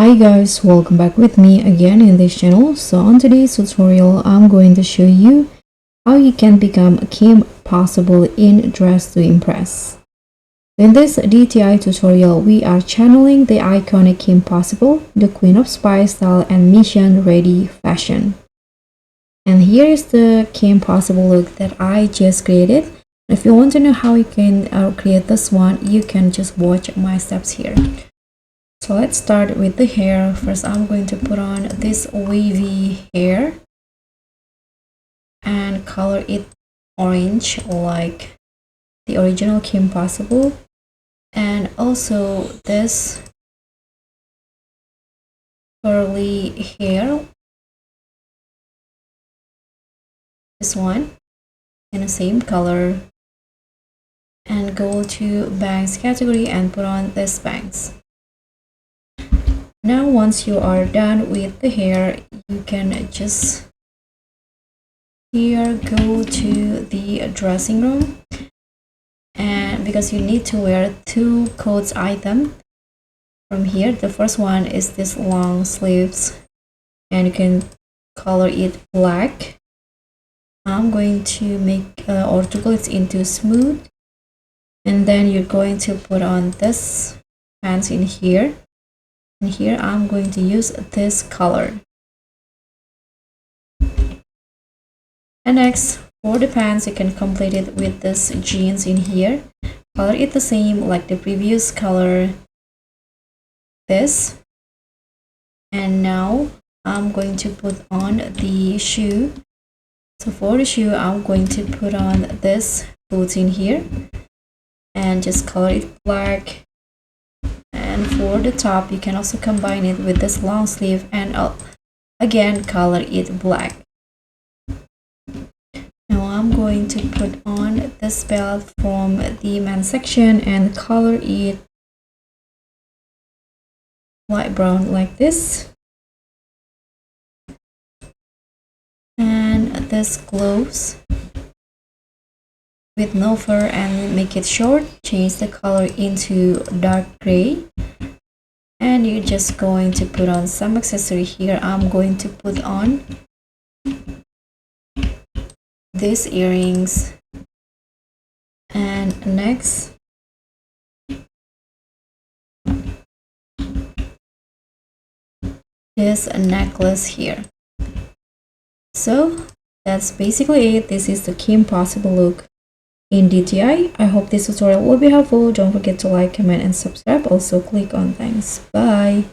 Hi guys, welcome back with me again in this channel. So on today's tutorial, I'm going to show you how you can become Kim Possible in Dress to Impress. In this DTI tutorial, we are channeling the iconic Kim Possible, the queen of spy style and mission ready fashion. And here is the Kim Possible look that I just created. If you want to know how you can create this one, you can just watch my steps here. So let's start with the hair. First, I'm going to put on this wavy hair and color it orange like the original Kim Possible. And also this curly hair, this one in the same color, and go to bangs category and put on this bangs. Now once you are done with the hair, you can just here go to the dressing room, and because you need to wear two coats item from here. The first one is this long sleeves and you can color it black. I'm going to make or to color it into smooth, and then you're going to put on this pants in here. And here I'm going to use this color. And next, for the pants, you can complete it with this jeans in here. Color it the same like the previous color, this. And now I'm going to put on the shoe. So for the shoe, I'm going to put on this boots in here and just color it black. And for the top, you can also combine it with this long sleeve and again color it black. Now I'm going to put on this belt from the men's section and color it light brown like this. And this gloves with no fur and make it short. Change the color into dark gray. And you're just going to put on some accessory here. I'm going to put on these earrings, and next this necklace here. So that's basically it. This is the Kim Possible look in DTI. I hope this tutorial will be helpful. Don't forget to like, comment, and subscribe. Also click on thanks. Bye.